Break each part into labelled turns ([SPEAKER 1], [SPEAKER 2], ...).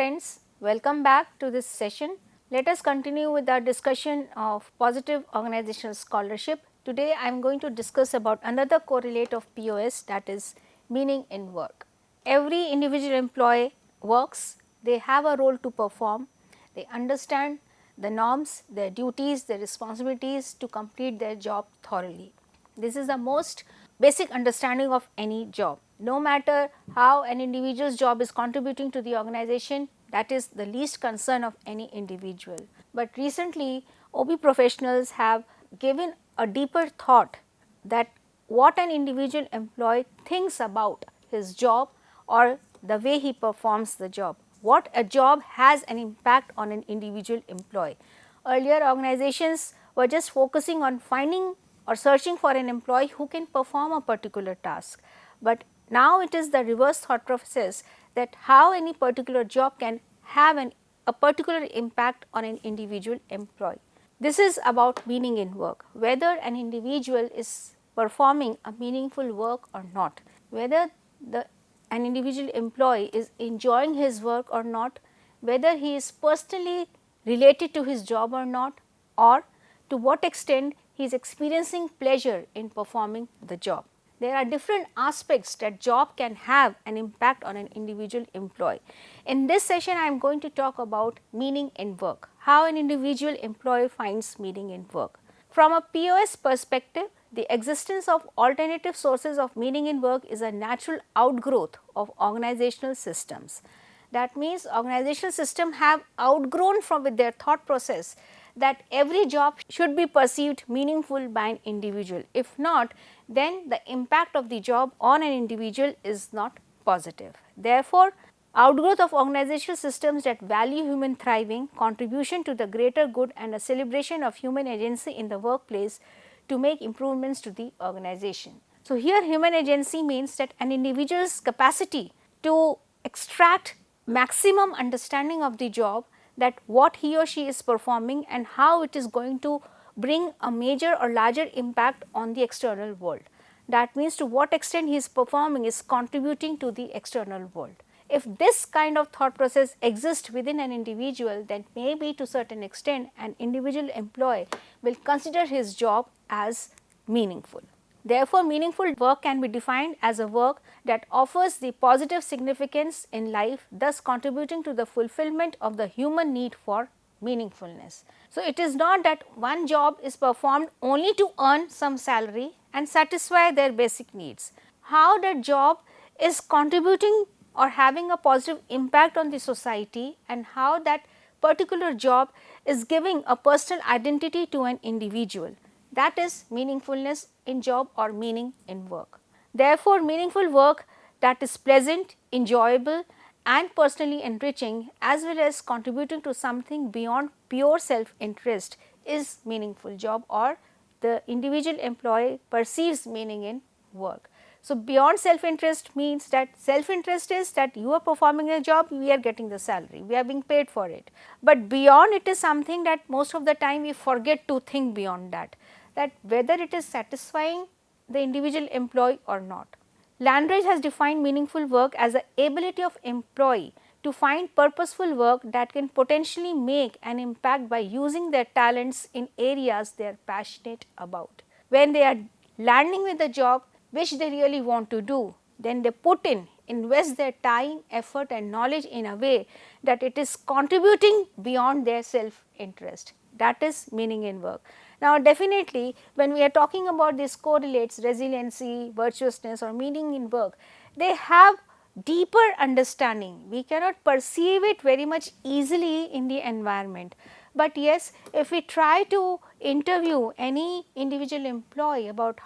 [SPEAKER 1] friends, welcome back to this session. Let us continue with our discussion of positive organizational scholarship. Today I am going to discuss about another correlate of POS, that is meaning in work. Every individual employee works, they have a role to perform, they understand the norms, their duties, their responsibilities to complete their job thoroughly. This is the most basic understanding of any job. No matter how an individual's job is contributing to the organization, that is the least concern of any individual. But recently, OB professionals have given a deeper thought that what an individual employee thinks about his job or the way he performs the job. What a job has an impact on an individual employee. Earlier organizations were just focusing on finding or searching for an employee who can perform a particular task. But now it is the reverse thought process that how any particular job can have a particular impact on an individual employee. This is about meaning in work, whether an individual is performing a meaningful work or not, whether an individual employee is enjoying his work or not, whether he is personally related to his job or not, or to what extent he is experiencing pleasure in performing the job. There are different aspects that job can have an impact on an individual employee. In this session, I am going to talk about meaning in work, how an individual employee finds meaning in work. From a POS perspective, the existence of alternative sources of meaning in work is a natural outgrowth of organizational systems. That means organizational systems have outgrown from with their thought process that every job should be perceived meaningful by an individual. If not, then the impact of the job on an individual is not positive. Therefore, outgrowth of organizational systems that value human thriving, contribution to the greater good and a celebration of human agency in the workplace to make improvements to the organization. So, here human agency means that an individual's capacity to extract maximum understanding of the job, that what he or she is performing and how it is going to bring a major or larger impact on the external world. That means to what extent he is performing is contributing to the external world. If this kind of thought process exists within an individual, then maybe to certain extent an individual employee will consider his job as meaningful. Therefore, meaningful work can be defined as a work that offers the positive significance in life, thus contributing to the fulfillment of the human need for meaningfulness. So, it is not that one job is performed only to earn some salary and satisfy their basic needs. How that job is contributing or having a positive impact on the society, and how that particular job is giving a personal identity to an individual. That is meaningfulness in job or meaning in work. Therefore, meaningful work that is pleasant, enjoyable and personally enriching, as well as contributing to something beyond pure self-interest, is meaningful job, or the individual employee perceives meaning in work. So, beyond self-interest means that self-interest is that you are performing a job, we are getting the salary, we are being paid for it. But beyond it is something that most of the time we forget to think beyond that whether it is satisfying the individual employee or not. Landridge has defined meaningful work as the ability of employee to find purposeful work that can potentially make an impact by using their talents in areas they are passionate about. When they are landing with a job which they really want to do, then they invest their time, effort and knowledge in a way that it is contributing beyond their self-interest. That is meaning in work. Now, definitely when we are talking about these correlates, resiliency, virtuousness or meaning in work, they have deeper understanding. We cannot perceive it very much easily in the environment. But yes, if we try to interview any individual employee about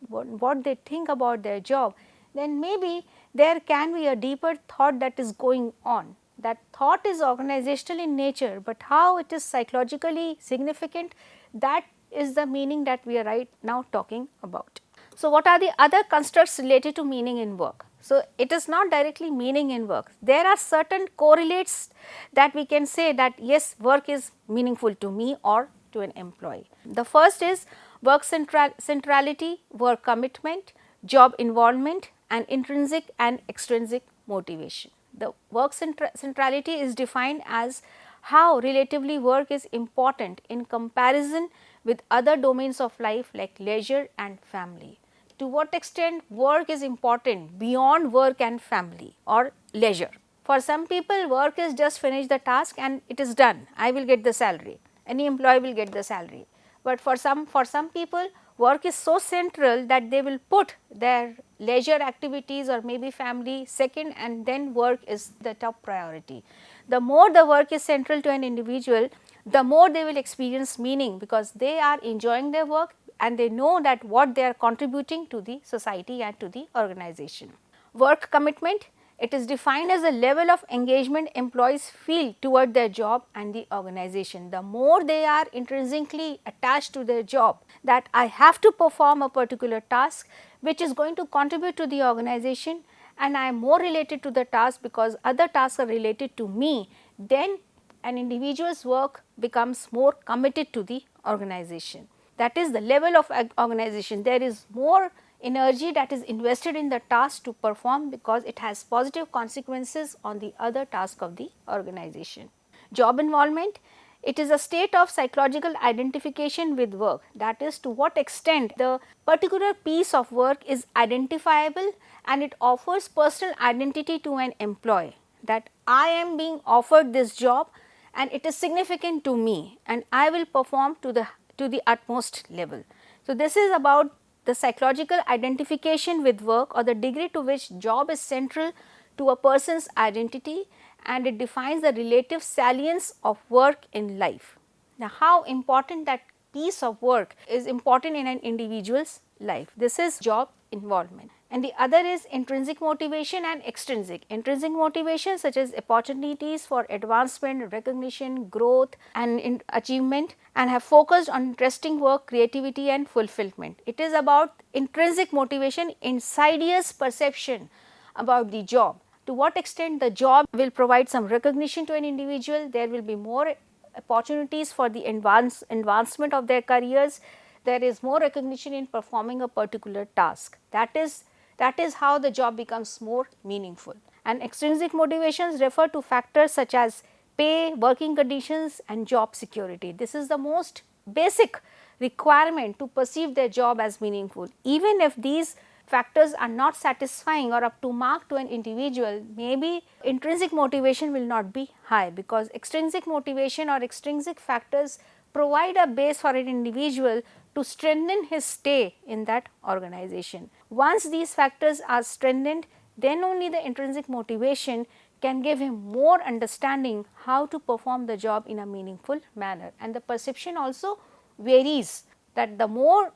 [SPEAKER 1] what they think about their job, then maybe there can be a deeper thought that is going on. That thought is organizational in nature, but how it is psychologically significant, that is the meaning that we are right now talking about. So, what are the other constructs related to meaning in work? So, it is not directly meaning in work. There are certain correlates that we can say that yes, work is meaningful to me or to an employee. The first is work centrality, work commitment, job involvement and intrinsic and extrinsic motivation. The work centrality is defined as how relatively work is important in comparison with other domains of life like leisure and family. To what extent work is important beyond work and family or leisure. For some people, work is just finish the task and it is done. I will get the salary. Any employee will get the salary. But for some people, work is so central that they will put their leisure activities or maybe family second, and then work is the top priority. The more the work is central to an individual, the more they will experience meaning, because they are enjoying their work and they know that what they are contributing to the society and to the organization. Work commitment, it is defined as a level of engagement employees feel toward their job and the organization. The more they are intrinsically attached to their job, that I have to perform a particular task which is going to contribute to the organization, and I am more related to the task because other tasks are related to me, then an individual's work becomes more committed to the organization. That is the level of organization. There is more energy that is invested in the task to perform because it has positive consequences on the other task of the organization. Job involvement, it is a state of psychological identification with work, that is to what extent the particular piece of work is identifiable and it offers personal identity to an employee, that I am being offered this job and it is significant to me and I will perform to the utmost level. So, this is about the psychological identification with work or the degree to which job is central to a person's identity, and it defines the relative salience of work in life. Now, how important that piece of work is important in an individual's life. This is job involvement. And the other is intrinsic motivation and extrinsic. Intrinsic motivation such as opportunities for advancement, recognition, growth and achievement, and have focused on interesting work, creativity and fulfillment. It is about intrinsic motivation, insidious perception about the job. To what extent the job will provide some recognition to an individual, there will be more opportunities for the advancement of their careers, there is more recognition in performing a particular task. That is how the job becomes more meaningful. And extrinsic motivations refer to factors such as pay, working conditions and job security. This is the most basic requirement to perceive their job as meaningful. Even if these factors are not satisfying or up to mark to an individual, maybe intrinsic motivation will not be high, because extrinsic motivation or extrinsic factors provide a base for an individual to strengthen his stay in that organization. Once these factors are strengthened, then only the intrinsic motivation can give him more understanding how to perform the job in a meaningful manner. And the perception also varies, that the more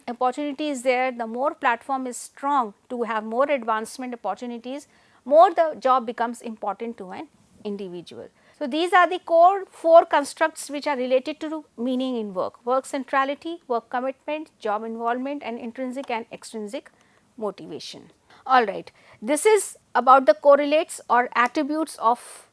[SPEAKER 1] opportunity is there, the more platform is strong to have more advancement opportunities, more the job becomes important to an individual. So, these are the core 4 constructs which are related to meaning in work: work centrality, work commitment, job involvement and intrinsic and extrinsic motivation. Alright, this is about the correlates or attributes of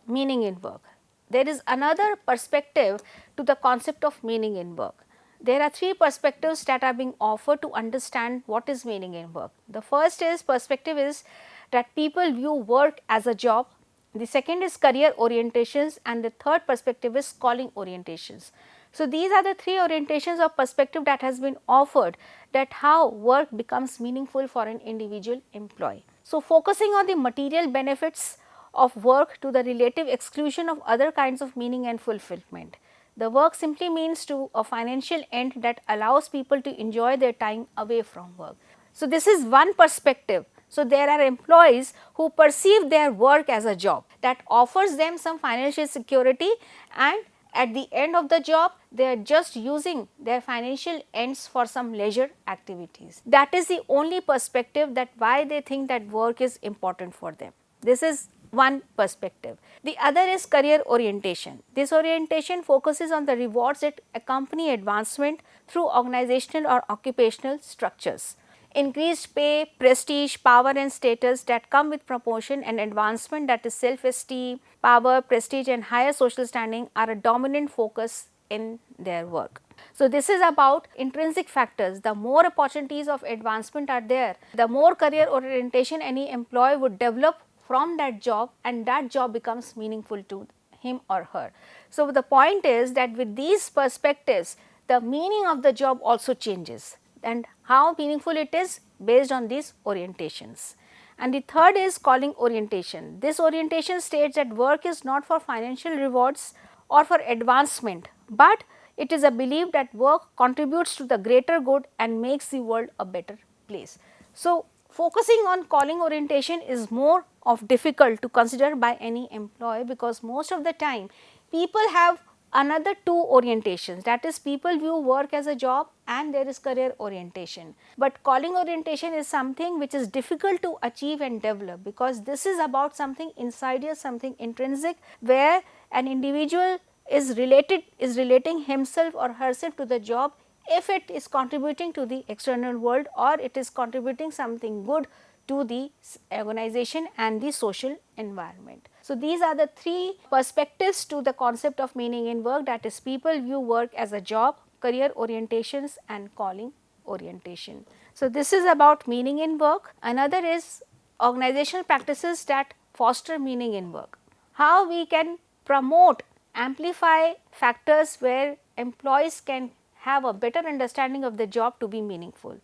[SPEAKER 1] meaning in work. There is another perspective to the concept of meaning in work. There are 3 perspectives that are being offered to understand what is meaning in work. The first perspective is that people view work as a job. The second is career orientations, and the third perspective is calling orientations. So, these are the 3 orientations of perspective that has been offered, that how work becomes meaningful for an individual employee. So, focusing on the material benefits of work to the relative exclusion of other kinds of meaning and fulfillment. The work simply means to a financial end that allows people to enjoy their time away from work. So, this is one perspective. So, there are employees who perceive their work as a job that offers them some financial security, and at the end of the job they are just using their financial ends for some leisure activities. That is the only perspective, that why they think that work is important for them. This is one perspective. The other is career orientation. This orientation focuses on the rewards that accompany advancement through organizational or occupational structures. Increased pay, prestige, power and status that come with promotion and advancement, that is self-esteem, power, prestige and higher social standing, are a dominant focus in their work. So, this is about intrinsic factors. The more opportunities of advancement are there, the more career orientation any employee would develop from that job and that job becomes meaningful to him or her. So, the point is that with these perspectives the meaning of the job also changes and how meaningful it is based on these orientations. And the third is calling orientation. This orientation states that work is not for financial rewards or for advancement, but it is a belief that work contributes to the greater good and makes the world a better place. So, focusing on calling orientation is more of difficult to consider by any employee, because most of the time people have another two orientations, that is people view work as a job and there is career orientation. But calling orientation is something which is difficult to achieve and develop, because this is about something insidious, something intrinsic, where an individual is relating himself or herself to the job if it is contributing to the external world or it is contributing something good to the organization and the social environment. So, these are the three perspectives to the concept of meaning in work, that is people view work as a job, career orientations and calling orientation. So, this is about meaning in work. Another is organizational practices that foster meaning in work. How we can promote, amplify factors where employees can have a better understanding of the job to be meaningful.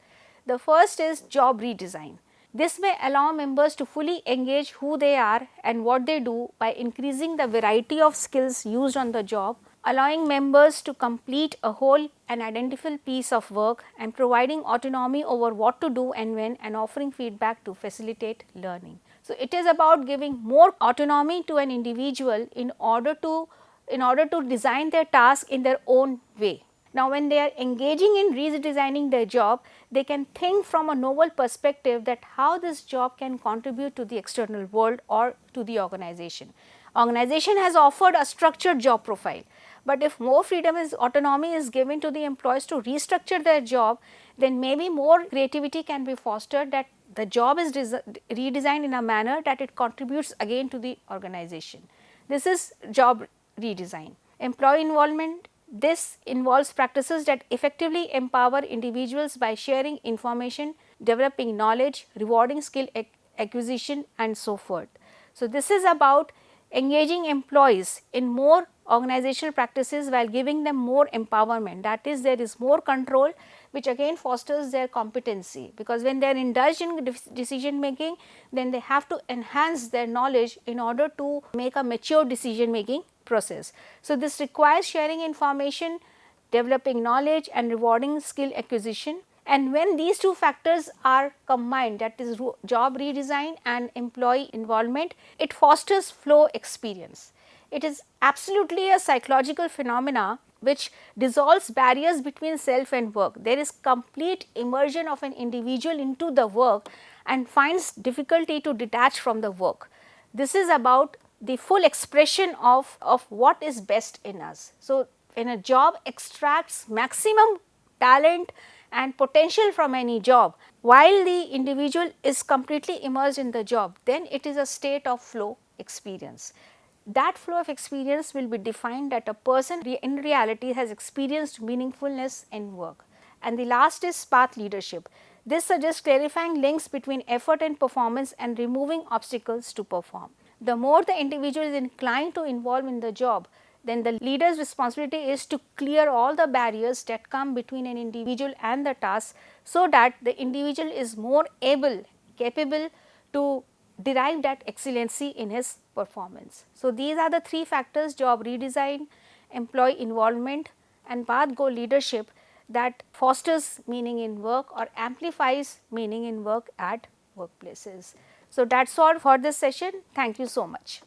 [SPEAKER 1] The first is job redesign. This may allow members to fully engage who they are and what they do by increasing the variety of skills used on the job, allowing members to complete a whole and identifiable piece of work and providing autonomy over what to do and when, and offering feedback to facilitate learning. So, it is about giving more autonomy to an individual in order to design their task in their own way. Now, when they are engaging in redesigning their job, they can think from a novel perspective that how this job can contribute to the external world or to the organization. Organization has offered a structured job profile, but if more freedom is autonomy is given to the employees to restructure their job, then maybe more creativity can be fostered, that the job is redesigned in a manner that it contributes again to the organization. This is job redesign. Employee involvement. This involves practices that effectively empower individuals by sharing information, developing knowledge, rewarding skill acquisition and so forth. So, this is about engaging employees in more organizational practices while giving them more empowerment, that is there is more control, which again fosters their competency, because when they are indulged in decision making, then they have to enhance their knowledge in order to make a mature decision making process. So, this requires sharing information, developing knowledge and rewarding skill acquisition, and when these two factors are combined, that is job redesign and employee involvement, it fosters flow experience. It is absolutely a psychological phenomena which dissolves barriers between self and work. There is complete immersion of an individual into the work and finds difficulty to detach from the work. This is about the full expression of what is best in us. So, when a job extracts maximum talent and potential from any job, while the individual is completely immersed in the job, then it is a state of flow experience. That flow of experience will be defined that a person in reality has experienced meaningfulness in work. And the last is path leadership. This suggests clarifying links between effort and performance and removing obstacles to perform. The more the individual is inclined to involve in the job, then the leader's responsibility is to clear all the barriers that come between an individual and the task, so that the individual is more capable to derive that excellency in his performance. So, these are the three factors: job redesign, employee involvement and path goal leadership, that fosters meaning in work or amplifies meaning in work at workplaces. So, that is all for this session. Thank you so much.